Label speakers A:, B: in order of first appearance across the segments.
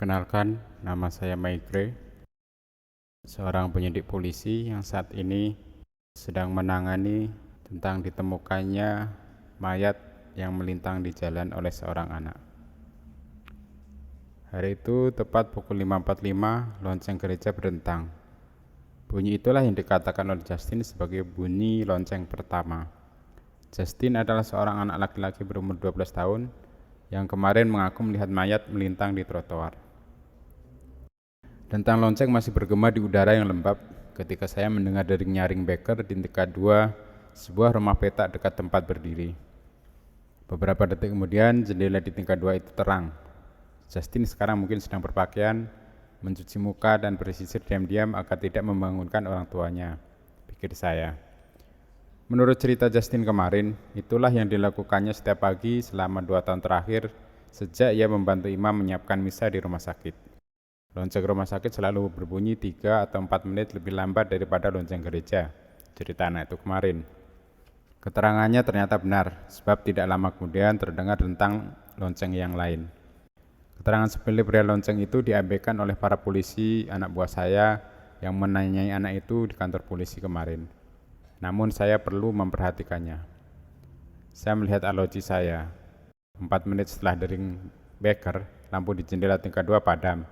A: Perkenalkan, nama saya Maigre, seorang penyidik polisi yang saat ini sedang menangani tentang ditemukannya mayat yang melintang di jalan oleh seorang anak. Hari itu tepat pukul 5.45, lonceng gereja berdentang. Bunyi itulah yang dikatakan oleh Justin sebagai bunyi lonceng pertama. Justin adalah seorang anak laki-laki berumur 12 tahun yang kemarin mengaku melihat mayat melintang di trotoar. Dentang lonceng masih bergema di udara yang lembab ketika saya mendengar dering nyaring beker di tingkat 2 sebuah rumah petak dekat tempat berdiri. Beberapa detik kemudian jendela di tingkat 2 itu terang. Justin sekarang mungkin sedang berpakaian, mencuci muka dan bersisir diam-diam agar tidak membangunkan orang tuanya, pikir saya. Menurut cerita Justin kemarin, itulah yang dilakukannya setiap pagi selama 2 tahun terakhir sejak ia membantu imam menyiapkan misa di rumah sakit. Lonceng rumah sakit selalu berbunyi 3 atau 4 menit lebih lambat daripada lonceng gereja, cerita anak itu kemarin. Keterangannya ternyata benar, sebab tidak lama kemudian terdengar tentang lonceng yang lain. Keterangan sepele pria lonceng itu diabaikan oleh para polisi anak buah saya yang menanyai anak itu di kantor polisi kemarin. Namun saya perlu memperhatikannya. Saya melihat arloji saya. 4 menit setelah dering beker, lampu di jendela tingkat 2 padam.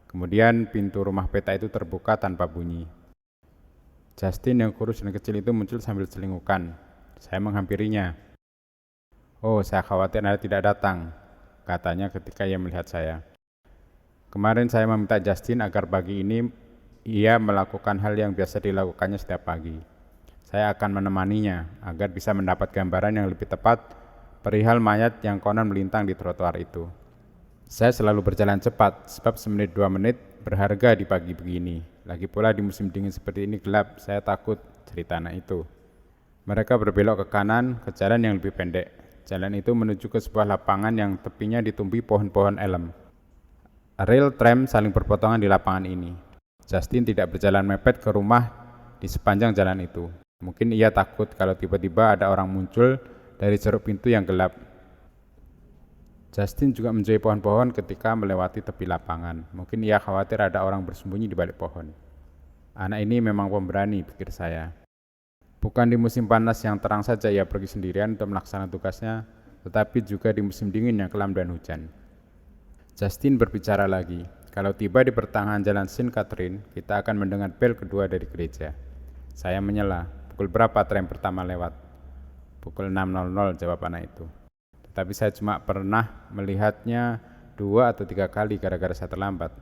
A: Kemudian pintu rumah peta itu terbuka tanpa bunyi. Justin yang kurus dan kecil itu muncul sambil celingukan. Saya menghampirinya. "Oh, saya khawatir Anda tidak datang," katanya ketika ia melihat saya. "Kemarin saya meminta Justin agar pagi ini ia melakukan hal yang biasa dilakukannya setiap pagi. Saya akan menemaninya agar bisa mendapat gambaran yang lebih tepat perihal mayat yang konon melintang di trotoar itu. Saya selalu berjalan cepat, sebab semenit 2 menit berharga di pagi begini. Lagi pula di musim dingin seperti ini gelap, saya takut," cerita anak itu. Mereka berbelok ke kanan, ke jalan yang lebih pendek. Jalan itu menuju ke sebuah lapangan yang tepinya ditumbuhi pohon-pohon elem. Rel tram saling berpotongan di lapangan ini. Justin tidak berjalan mepet ke rumah di sepanjang jalan itu. Mungkin ia takut kalau tiba-tiba ada orang muncul dari ceruk pintu yang gelap. Justin juga menjauhi pohon-pohon ketika melewati tepi lapangan. Mungkin ia khawatir ada orang bersembunyi di balik pohon. Anak ini memang pemberani, pikir saya. Bukan di musim panas yang terang saja ia pergi sendirian untuk melaksanakan tugasnya, tetapi juga di musim dingin yang kelam dan hujan. Justin berbicara lagi. Kalau tiba di pertengahan jalan Saint Catherine, kita akan mendengar bel kedua dari gereja. Saya menyela. "Pukul berapa tram pertama lewat?" "Pukul 6.00, jawab anak itu. Tapi saya cuma pernah melihatnya 2 atau 3 kali gara-gara saya terlambat.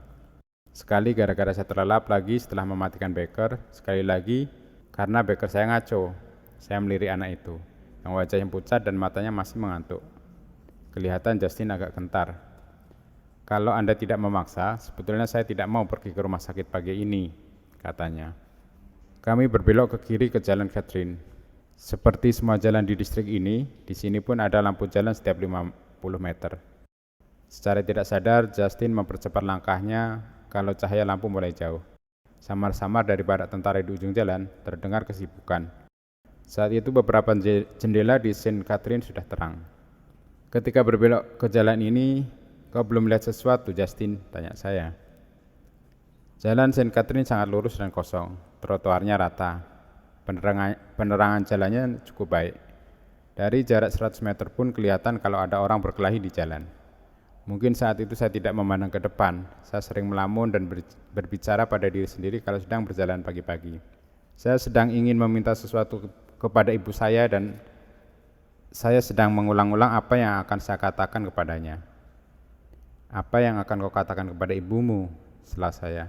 A: Sekali gara-gara saya terlelap lagi setelah mematikan beker, sekali lagi karena beker saya ngaco." Saya melirik anak itu, yang wajahnya pucat dan matanya masih mengantuk. Kelihatan Justin agak gentar. "Kalau Anda tidak memaksa, sebetulnya saya tidak mau pergi ke rumah sakit pagi ini," katanya. Kami berbelok ke kiri ke jalan Catherine. Seperti semua jalan di distrik ini, di sini pun ada lampu jalan setiap 50 meter. Secara tidak sadar, Justin mempercepat langkahnya kalau cahaya lampu mulai jauh. Samar-samar dari barak tentara di ujung jalan, terdengar kesibukan. Saat itu beberapa jendela di Saint Catherine sudah terang. "Ketika berbelok ke jalan ini, kau belum melihat sesuatu, Justin?" tanya saya. Jalan Saint Catherine sangat lurus dan kosong, trotoarnya rata. Penerangan jalannya cukup baik. Dari jarak 100 meter pun kelihatan kalau ada orang berkelahi di jalan. Mungkin saat itu saya tidak memandang ke depan. Saya sering melamun dan berbicara pada diri sendiri kalau sedang berjalan pagi-pagi. Saya sedang ingin meminta sesuatu kepada ibu saya dan saya sedang mengulang-ulang apa yang akan saya katakan kepadanya. "Apa yang akan kau katakan kepada ibumu?" setelah saya.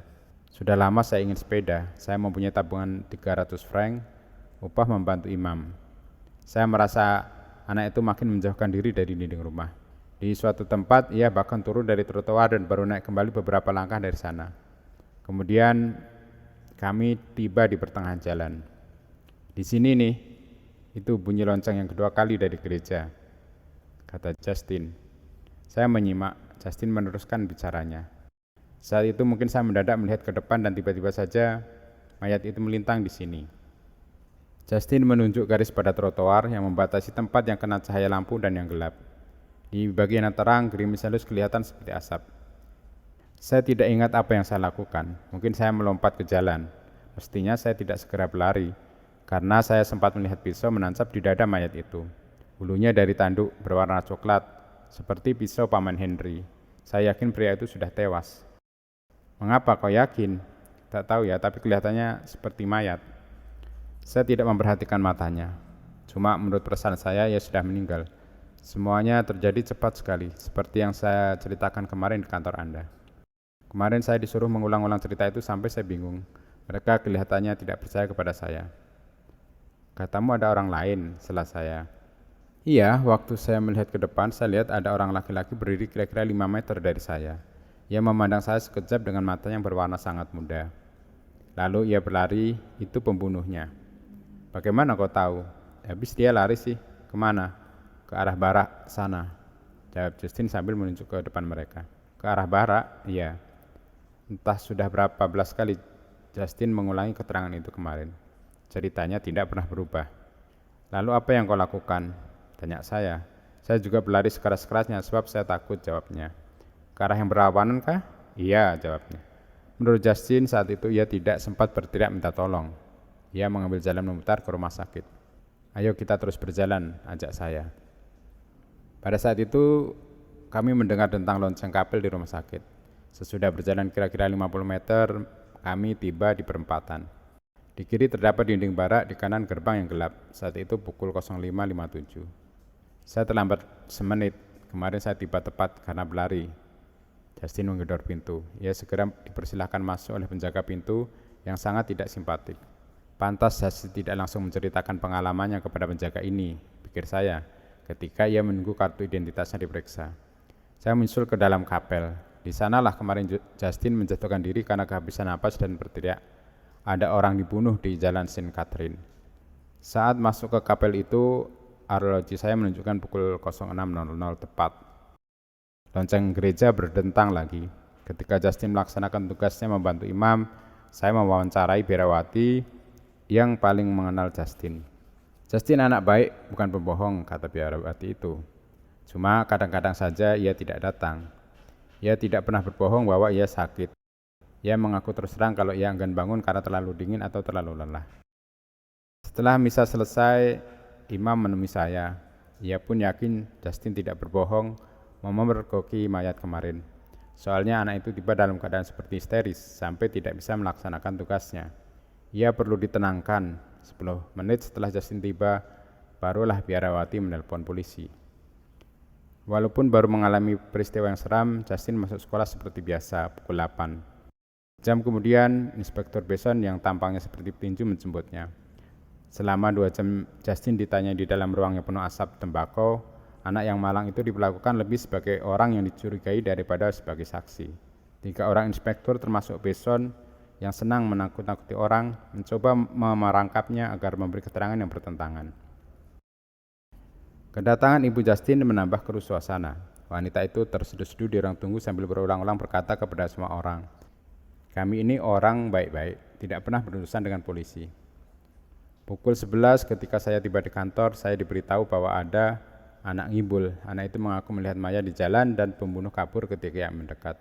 A: "Sudah lama saya ingin sepeda. Saya mempunyai tabungan 300 franc, upah membantu imam." Saya merasa anak itu makin menjauhkan diri dari dinding rumah. Di suatu tempat, ia bahkan turun dari trotoar dan baru naik kembali beberapa langkah dari sana. Kemudian kami tiba di pertengahan jalan. "Di sini nih, itu bunyi lonceng yang kedua kali dari gereja," kata Justin. Saya menyimak. Justin meneruskan bicaranya. Saat itu mungkin saya mendadak melihat ke depan dan tiba-tiba saja mayat itu melintang di sini. Justin menunjuk garis pada trotoar yang membatasi tempat yang kena cahaya lampu dan yang gelap. Di bagian yang terang, gerimis halus kelihatan seperti asap. Saya tidak ingat apa yang saya lakukan. Mungkin saya melompat ke jalan. Mestinya saya tidak segera berlari, karena saya sempat melihat pisau menancap di dada mayat itu. Bulunya dari tanduk berwarna coklat, seperti pisau Paman Henry. Saya yakin pria itu sudah tewas. Mengapa kau yakin? Tak tahu ya, tapi kelihatannya seperti mayat. Saya tidak memperhatikan matanya. Cuma menurut perasaan saya, ia sudah meninggal. Semuanya terjadi cepat sekali, seperti yang saya ceritakan kemarin di kantor Anda. Kemarin saya disuruh mengulang-ulang cerita itu sampai saya bingung. Mereka kelihatannya tidak percaya kepada saya. Katamu ada orang lain, setelah saya. Iya, waktu saya melihat ke depan, saya lihat ada orang laki-laki berdiri kira-kira 5 meter dari saya. Ia memandang saya sekejap dengan mata yang berwarna sangat muda. Lalu ia berlari, itu pembunuhnya. Bagaimana kau tahu? Habis dia lari sih. Kemana? Ke arah barat sana, jawab Justin sambil menunjuk ke depan mereka. Ke arah barat? Iya. Entah sudah berapa belas kali Justin mengulangi keterangan itu kemarin. Ceritanya tidak pernah berubah. Lalu apa yang kau lakukan? Tanya saya. Saya juga berlari sekeras-kerasnya sebab saya takut, jawabnya. Ke arah yang berlawanan kah? Iya, jawabnya. Menurut Justin saat itu ia tidak sempat berteriak minta tolong. Ia mengambil jalan memutar ke rumah sakit. Ayo kita terus berjalan, ajak saya. Pada saat itu kami mendengar tentang lonceng kapel di rumah sakit. Sesudah berjalan kira-kira 50 meter, kami tiba di perempatan. Di kiri terdapat dinding barak, di kanan gerbang yang gelap. Saat itu pukul 05.57. Saya terlambat semenit. Kemarin saya tiba tepat karena berlari. Justin menggedor pintu. Ia segera dipersilahkan masuk oleh penjaga pintu yang sangat tidak simpatik. Pantas Justin tidak langsung menceritakan pengalamannya kepada penjaga ini, pikir saya, ketika ia menunggu kartu identitasnya diperiksa. Saya menyusul ke dalam kapel. Di sanalah kemarin Justin menjatuhkan diri karena kehabisan napas dan berteriak, ada orang dibunuh di Jalan Saint Catherine. Saat masuk ke kapel itu, arloji saya menunjukkan pukul 06.00 tepat. Lonceng gereja berdentang lagi. Ketika Justin melaksanakan tugasnya membantu imam, saya mewawancarai Biarawati yang paling mengenal Justin. Justin anak baik, bukan pembohong, kata Biarawati itu. Cuma kadang-kadang saja ia tidak datang. Ia tidak pernah berbohong bahwa ia sakit. Ia mengaku terus terang kalau ia enggan bangun karena terlalu dingin atau terlalu lelah. Setelah misa selesai, imam menemui saya. Ia pun yakin Justin tidak berbohong memergoki mayat kemarin. Soalnya anak itu tiba dalam keadaan seperti histeris sampai tidak bisa melaksanakan tugasnya. Ia perlu ditenangkan. 10 menit setelah Justin tiba, barulah Biarawati menelpon polisi. Walaupun baru mengalami peristiwa yang seram, Justin masuk sekolah seperti biasa, pukul 8. Jam kemudian, Inspektur Beson yang tampangnya seperti petinju menjemputnya. Selama 2 jam, Justin ditanya di dalam ruang yang penuh asap tembakau. Anak yang malang itu diperlakukan lebih sebagai orang yang dicurigai daripada sebagai saksi. 3 orang inspektur termasuk Beson yang senang menakut-nakuti orang, mencoba memerangkapnya agar memberi keterangan yang bertentangan. Kedatangan Ibu Justin menambah keruh suasana. Wanita itu terseduh-seduh di ruang tunggu sambil berulang-ulang berkata kepada semua orang, kami ini orang baik-baik, tidak pernah berurusan dengan polisi. Pukul 11 ketika saya tiba di kantor, saya diberitahu bahwa ada anak ngibul. Anak itu mengaku melihat mayat di jalan dan pembunuh kabur ketika ia mendekat.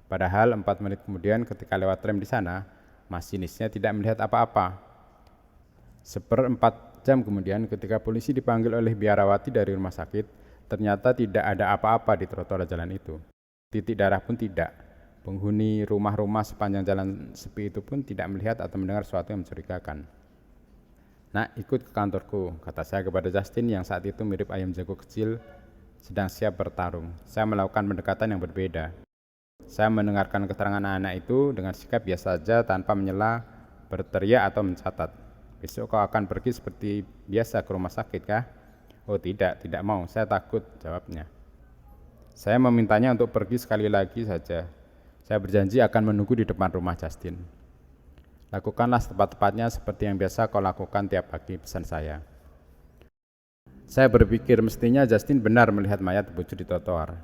A: Padahal 4 menit kemudian ketika lewat tram di sana, masinisnya tidak melihat apa-apa. 1/4 jam kemudian ketika polisi dipanggil oleh Biarawati dari rumah sakit, ternyata tidak ada apa-apa di trotoar jalan itu. Titik darah pun tidak. Penghuni rumah-rumah sepanjang jalan sepi itu pun tidak melihat atau mendengar sesuatu yang mencurigakan. Nak, ikut ke kantorku, kata saya kepada Justin yang saat itu mirip ayam jago kecil sedang siap bertarung. Saya melakukan pendekatan yang berbeda. Saya mendengarkan keterangan anak itu dengan sikap biasa saja tanpa menyela, berteriak atau mencatat. Besok kau akan pergi seperti biasa ke rumah sakit kah? Oh tidak mau, saya takut, jawabnya. Saya memintanya untuk pergi sekali lagi saja. Saya berjanji akan menunggu di depan rumah Justin. Lakukanlah setepat-tepatnya seperti yang biasa kau lakukan tiap pagi, pesan saya. Saya berpikir mestinya Justin benar melihat mayat bujur di trotoar.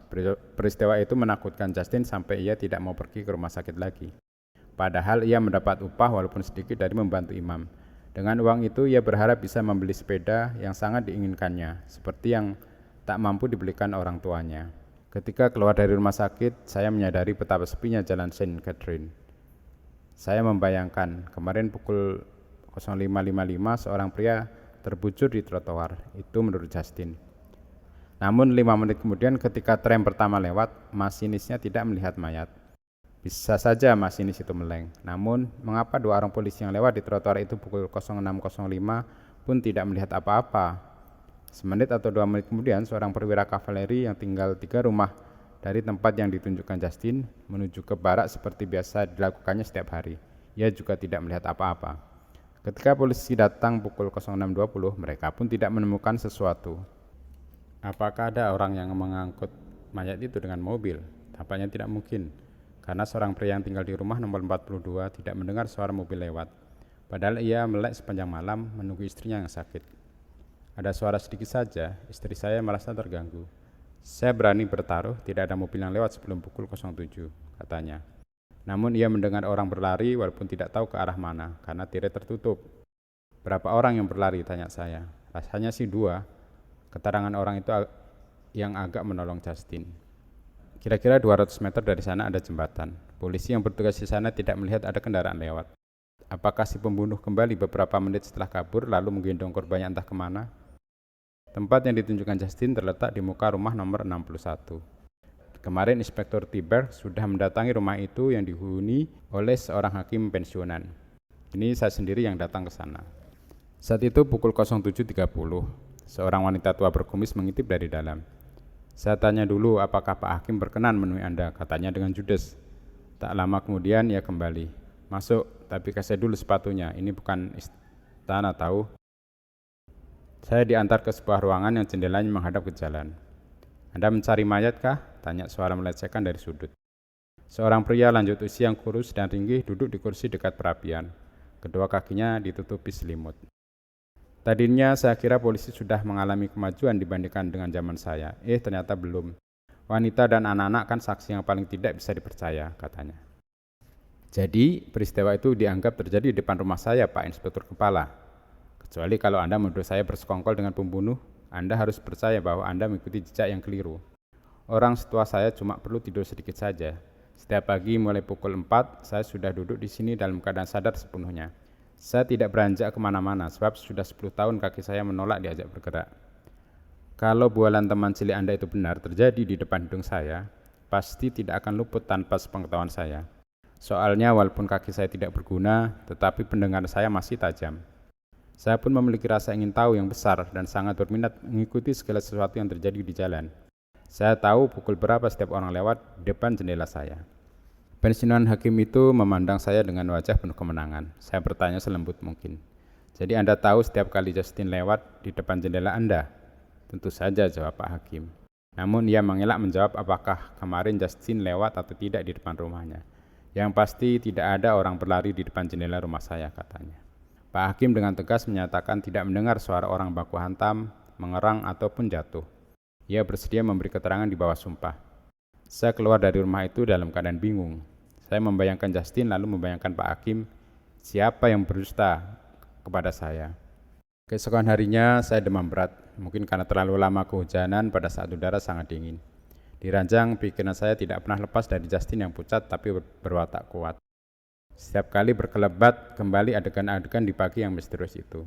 A: Peristiwa itu menakutkan Justin sampai ia tidak mau pergi ke rumah sakit lagi. Padahal ia mendapat upah walaupun sedikit dari membantu imam. Dengan uang itu ia berharap bisa membeli sepeda yang sangat diinginkannya, seperti yang tak mampu dibelikan orang tuanya. Ketika keluar dari rumah sakit, saya menyadari betapa sepinya jalan Saint Catherine. Saya membayangkan kemarin pukul 05.55 seorang pria terbujur di trotoar. Itu menurut Justin. Namun 5 menit kemudian ketika tram pertama lewat, masinisnya tidak melihat mayat. Bisa saja masinis itu meleng. Namun, mengapa 2 orang polisi yang lewat di trotoar itu pukul 06.05 pun tidak melihat apa-apa? Semenit atau 2 menit kemudian, seorang perwira kavaleri yang tinggal 3 rumah dari tempat yang ditunjukkan Justin menuju ke barak seperti biasa dilakukannya setiap hari. Ia juga tidak melihat apa-apa. Ketika polisi datang pukul 06.20, mereka pun tidak menemukan sesuatu. Apakah ada orang yang mengangkut mayat itu dengan mobil? Tampaknya tidak mungkin, karena seorang pria yang tinggal di rumah nomor 42 tidak mendengar suara mobil lewat. Padahal ia melek sepanjang malam menunggu istrinya yang sakit. Ada suara sedikit saja, istri saya merasa terganggu. Saya berani bertaruh tidak ada mobil yang lewat sebelum pukul 07, katanya. Namun ia mendengar orang berlari walaupun tidak tahu ke arah mana, karena tirai tertutup. Berapa orang yang berlari, tanya saya. Rasanya sih 2. Keterangan orang itu yang agak menolong Justin. Kira-kira 200 meter dari sana ada jembatan. Polisi yang bertugas di sana tidak melihat ada kendaraan lewat. Apakah si pembunuh kembali beberapa menit setelah kabur lalu menggendong korbannya entah kemana? Tempat yang ditunjukkan Justin terletak di muka rumah nomor 61. Kemarin Inspektur Tiber sudah mendatangi rumah itu yang dihuni oleh seorang hakim pensiunan. Ini saya sendiri yang datang ke sana. Saat itu pukul 07.30. Seorang wanita tua berkumis mengintip dari dalam. Saya tanya dulu apakah Pak Hakim berkenan menemui Anda, katanya dengan judes. Tak lama kemudian ia kembali. Masuk, tapi kasih dulu sepatunya, ini bukan istana tahu. Saya diantar ke sebuah ruangan yang jendelanya menghadap ke jalan. Anda mencari mayat kah? Tanya suara melecehkan dari sudut. Seorang pria lanjut usia yang kurus dan tinggi duduk di kursi dekat perapian. Kedua kakinya ditutupi selimut. Tadinya saya kira polisi sudah mengalami kemajuan dibandingkan dengan zaman saya. Ternyata belum. Wanita dan anak-anak kan saksi yang paling tidak bisa dipercaya, katanya. Jadi, peristiwa itu dianggap terjadi di depan rumah saya, Pak Inspektur Kepala. Kecuali kalau Anda menuduh saya bersekongkol dengan pembunuh, Anda harus percaya bahwa Anda mengikuti jejak yang keliru. Orang setua saya cuma perlu tidur sedikit saja. Setiap pagi mulai pukul 4, saya sudah duduk di sini dalam keadaan sadar sepenuhnya. Saya tidak beranjak kemana-mana sebab sudah 10 tahun kaki saya menolak diajak bergerak. Kalau bualan teman cilik Anda itu benar terjadi di depan hidung saya, pasti tidak akan luput tanpa sepengetahuan saya. Soalnya walaupun kaki saya tidak berguna, tetapi pendengar saya masih tajam. Saya pun memiliki rasa ingin tahu yang besar dan sangat berminat mengikuti segala sesuatu yang terjadi di jalan. Saya tahu pukul berapa setiap orang lewat di depan jendela saya. Pensiunan hakim itu memandang saya dengan wajah penuh kemenangan. Saya bertanya selembut mungkin. Jadi Anda tahu setiap kali Justin lewat di depan jendela Anda? Tentu saja, jawab Pak Hakim. Namun ia mengelak menjawab apakah kemarin Justin lewat atau tidak di depan rumahnya. Yang pasti tidak ada orang berlari di depan jendela rumah saya, katanya. Pak Hakim dengan tegas menyatakan tidak mendengar suara orang baku hantam, mengerang ataupun jatuh. Ia bersedia memberi keterangan di bawah sumpah. Saya keluar dari rumah itu dalam keadaan bingung. Saya membayangkan Justin lalu membayangkan Pak Hakim, siapa yang berdusta kepada saya. Keesokan harinya saya demam berat, mungkin karena terlalu lama kehujanan pada saat udara sangat dingin. Di ranjang pikiran saya tidak pernah lepas dari Justin yang pucat tapi berwatak kuat. Setiap kali berkelebat kembali adegan-adegan di pagi yang misterius itu.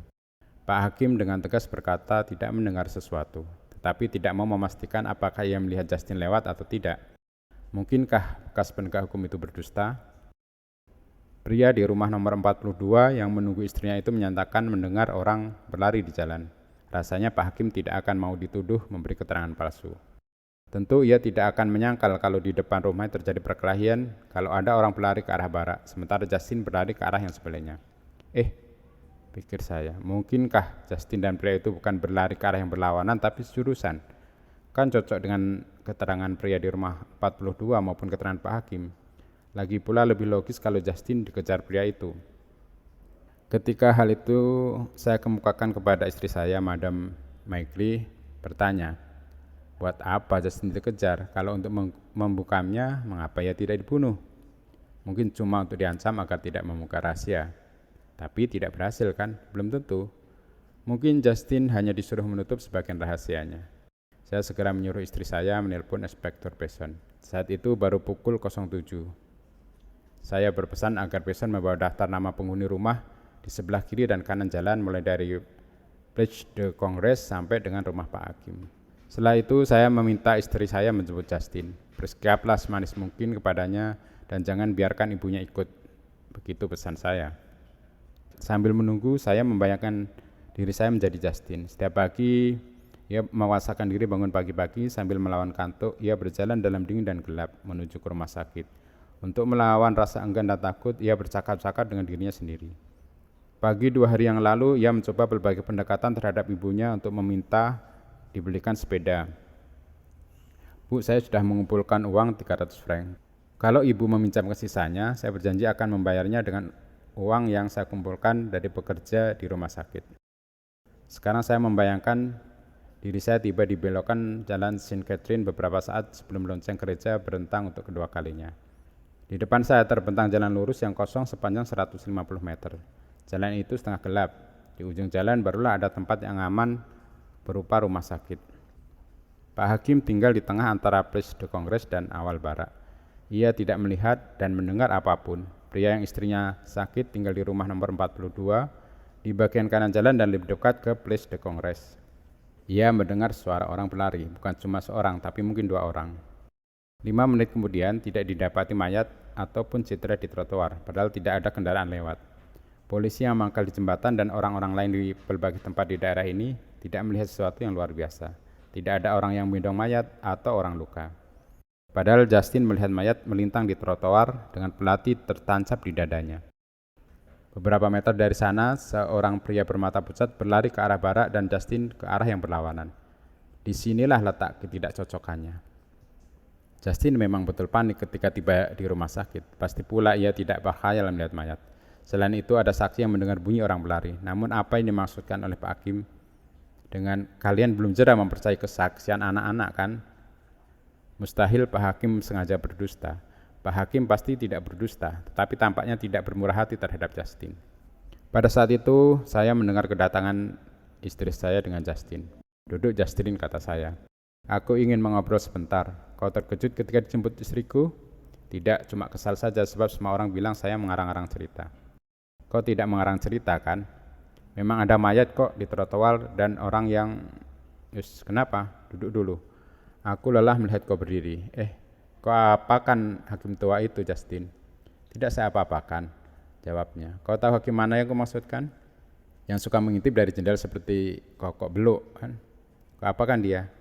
A: Pak Hakim dengan tegas berkata tidak mendengar sesuatu, tetapi tidak mau memastikan apakah ia melihat Justin lewat atau tidak. Mungkinkah bekas penegak hukum itu berdusta? Pria di rumah nomor 42 yang menunggu istrinya itu menyatakan mendengar orang berlari di jalan. Rasanya Pak Hakim tidak akan mau dituduh memberi keterangan palsu. Tentu ia tidak akan menyangkal kalau di depan rumahnya terjadi perkelahian kalau ada orang berlari ke arah barat, sementara Justin berlari ke arah yang sebelahnya. Pikir saya, mungkinkah Justin dan pria itu bukan berlari ke arah yang berlawanan tapi sejurusan? Kan cocok dengan keterangan pria di rumah 42 maupun keterangan Pak Hakim. Lagi pula lebih logis kalau Justin dikejar pria itu. Ketika hal itu saya kemukakan kepada istri saya, Madam Maigli, bertanya, buat apa Justin dikejar? Kalau untuk membukanya, mengapa ia tidak dibunuh? Mungkin cuma untuk diancam agar tidak membuka rahasia. Tapi tidak berhasil kan? Belum tentu. Mungkin Justin hanya disuruh menutup sebagian rahasianya. Saya segera menyuruh istri saya menelpon Inspektur Peson. Saat itu baru pukul 07. Saya berpesan agar Peson membawa daftar nama penghuni rumah di sebelah kiri dan kanan jalan mulai dari Place de Congrès sampai dengan rumah Pak Hakim. Setelah itu saya meminta istri saya menjemput Justin. Bersikaplah semanis mungkin kepadanya dan jangan biarkan ibunya ikut. Begitu pesan saya. Sambil menunggu, saya membayangkan diri saya menjadi Justin. Setiap pagi, ia memaksakan diri bangun pagi-pagi sambil melawan kantuk. Ia berjalan dalam dingin dan gelap menuju ke rumah sakit. Untuk melawan rasa enggan dan takut, ia bercakap-cakap dengan dirinya sendiri. Pagi 2 hari yang lalu, ia mencoba berbagai pendekatan terhadap ibunya untuk meminta dibelikan sepeda. Bu, saya sudah mengumpulkan uang 300 franc. Kalau ibu meminjamkan sisanya, saya berjanji akan membayarnya dengan uang yang saya kumpulkan dari pekerja di rumah sakit. Sekarang saya membayangkan diri saya tiba di belokan jalan Saint Catherine beberapa saat sebelum lonceng gereja berentang untuk kedua kalinya. Di depan saya terbentang jalan lurus yang kosong sepanjang 150 meter. Jalan itu setengah gelap. Di ujung jalan barulah ada tempat yang aman berupa rumah sakit. Pak Hakim tinggal di tengah antara Place de Congrès dan awal barak. Ia tidak melihat dan mendengar apapun. Pria yang istrinya sakit tinggal di rumah nomor 42 di bagian kanan jalan dan lebih dekat ke Place de Congrès. Ia mendengar suara orang berlari, bukan cuma seorang tapi mungkin 2 orang. 5 menit kemudian tidak didapati mayat ataupun cedera di trotoar, padahal tidak ada kendaraan lewat. Polisi yang mangkal di jembatan dan orang-orang lain di berbagai tempat di daerah ini tidak melihat sesuatu yang luar biasa. Tidak ada orang yang menggendong mayat atau orang luka. Padahal Justin melihat mayat melintang di trotoar dengan pelati tertancap di dadanya. Beberapa meter dari sana, seorang pria bermata pucat berlari ke arah barak dan Justin ke arah yang berlawanan. Disinilah letak ketidakcocokannya. Justin memang betul panik ketika tiba di rumah sakit. Pasti pula ia tidak berkhayal melihat mayat. Selain itu ada saksi yang mendengar bunyi orang berlari. Namun apa yang dimaksudkan oleh Pak Hakim dengan kalian belum jeda mempercayai kesaksian anak-anak kan? Mustahil Pak Hakim sengaja berdusta. Pak Hakim pasti tidak berdusta, tetapi tampaknya tidak bermurah hati terhadap Justin. Pada saat itu saya mendengar kedatangan istri saya dengan Justin. Duduk Justin, kata saya. Aku ingin mengobrol sebentar. Kau terkejut ketika dijemput istriku? Tidak, cuma kesal saja sebab semua orang bilang saya mengarang-arang cerita. Kau tidak mengarang cerita kan? Memang ada mayat kok di trotoar dan orang yang... Kenapa? Duduk dulu. Aku lelah melihat kau berdiri. Kau apakan hakim tua itu, Justin? Tidak saya apa-apakan, jawabnya. Kau tahu hakim mana yang kau maksudkan? Yang suka mengintip dari jendela seperti kokok beluk kan? Kau apakan dia?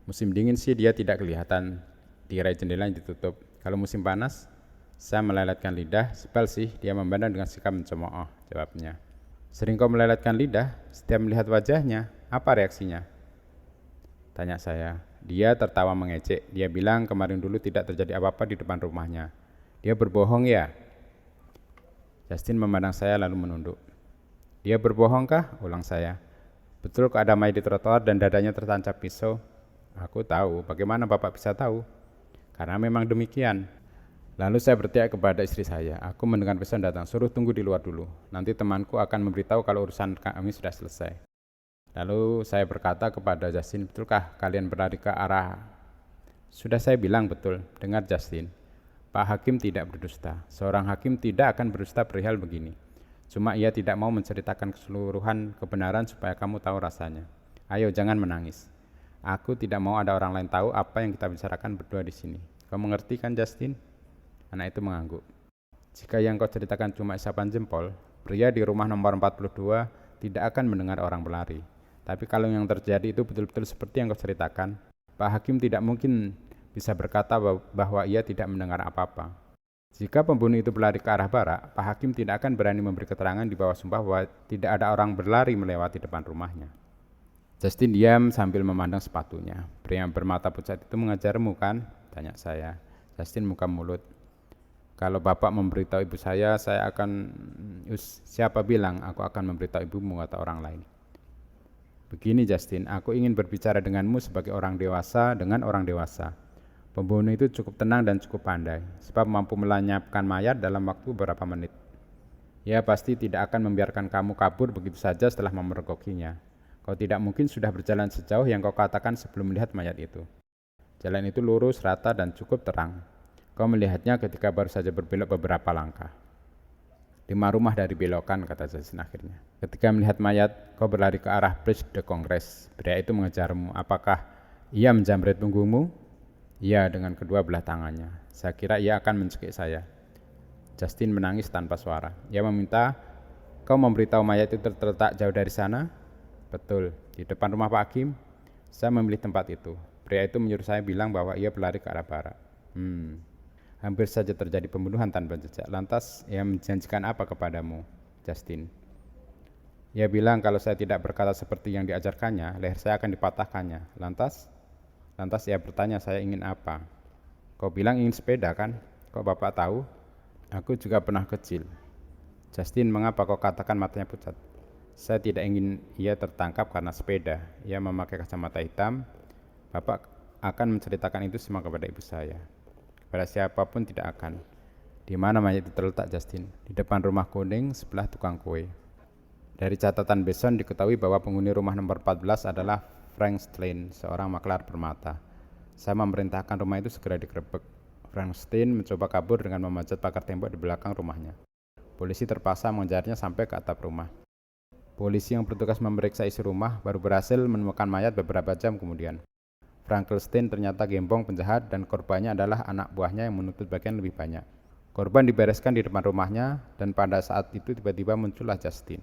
A: Musim dingin sih dia tidak kelihatan, tirai jendela yang ditutup. Kalau musim panas, saya meleletkan lidah, sebal sih dia memandang dengan sikap mencemooh, jawabnya. Sering kau meleletkan lidah? Setiap melihat wajahnya, apa reaksinya? Tanya saya. Dia tertawa mengejek. Dia bilang kemarin dulu tidak terjadi apa-apa di depan rumahnya. Dia berbohong ya? Justin memandang saya lalu menunduk. Dia berbohongkah? Ulang saya. Betul kok ada mayat di trotoar dan dadanya tertancap pisau. Aku tahu. Bagaimana Bapak bisa tahu? Karena memang demikian. Lalu saya berteriak kepada istri saya. Aku mendengar Peson datang. Suruh tunggu di luar dulu. Nanti temanku akan memberitahu kalau urusan kami sudah selesai. Lalu saya berkata kepada Justin, betulkah kalian berlari ke arah? Sudah saya bilang betul. Dengar Justin, Pak Hakim tidak berdusta. Seorang hakim tidak akan berdusta perihal begini. Cuma ia tidak mau menceritakan keseluruhan kebenaran supaya kamu tahu rasanya. Ayo jangan menangis. Aku tidak mau ada orang lain tahu apa yang kita bicarakan berdua di sini. Kau mengerti kan Justin? Anak itu mengangguk. Jika yang kau ceritakan cuma isapan jempol, pria di rumah nomor 42 tidak akan mendengar orang berlari. Tapi kalau yang terjadi itu betul-betul seperti yang kau ceritakan, Pak Hakim tidak mungkin bisa berkata bahwa ia tidak mendengar apa-apa. Jika pembunuh itu berlari ke arah barat, Pak Hakim tidak akan berani memberi keterangan di bawah sumpah bahwa tidak ada orang berlari melewati depan rumahnya. Justin diam sambil memandang sepatunya. Pria yang bermata pucat itu mengajarmu kan? Tanya saya. Justin muka mulut. Kalau Bapak memberitahu ibu saya akan... Siapa bilang aku akan memberitahu ibumu, kata orang lain. Begini Justin, aku ingin berbicara denganmu sebagai orang dewasa dengan orang dewasa. Pembunuh itu cukup tenang dan cukup pandai, sebab mampu melenyapkan mayat dalam waktu beberapa menit. Ia pasti tidak akan membiarkan kamu kabur begitu saja setelah memergokinya. Kau tidak mungkin sudah berjalan sejauh yang kau katakan sebelum melihat mayat itu. Jalan itu lurus, rata, dan cukup terang. Kau melihatnya ketika baru saja berbelok beberapa langkah. 5 rumah dari belokan, kata Justin akhirnya. Ketika melihat mayat, kau berlari ke arah Place de Congrès. Pria itu mengejarmu. Apakah ia menjamret punggungmu? Iya, dengan kedua belah tangannya. Saya kira ia akan mencekik saya. Justin menangis tanpa suara. Ia meminta, kau memberitahu mayat itu terletak jauh dari sana? Betul, di depan rumah Pak Hakim. Saya memilih tempat itu. Pria itu menyuruh saya bilang bahwa ia berlari ke arah barat. Hampir saja terjadi pembunuhan tanpa jejak. Lantas, ia menjanjikan apa kepadamu, Justin? Ia bilang kalau saya tidak berkata seperti yang diajarkannya, leher saya akan dipatahkannya. Lantas ia bertanya saya ingin apa. Kau bilang ingin sepeda kan? Kok Bapak tahu? Aku juga pernah kecil. Justin, mengapa kau katakan matanya pucat? Saya tidak ingin ia tertangkap karena sepeda. Ia memakai kacamata hitam. Bapak akan menceritakan itu semua kepada ibu saya. Kepada siapapun tidak akan. Di mana mayat itu terletak, Justin? Di depan rumah kuning sebelah tukang kue. Dari catatan Beson diketahui bahwa penghuni rumah nomor 14 adalah Frank Stein, seorang maklar permata. Saya memerintahkan rumah itu segera digerebek. Frank Stein mencoba kabur dengan memanjat pagar tembok di belakang rumahnya. Polisi terpaksa mengejarnya sampai ke atap rumah. Polisi yang bertugas memeriksa isi rumah baru berhasil menemukan mayat beberapa jam kemudian. Frankenstein ternyata gembong penjahat dan korbannya adalah anak buahnya yang menuntut bagian lebih banyak. Korban dibereskan di depan rumahnya dan pada saat itu tiba-tiba muncullah Justin.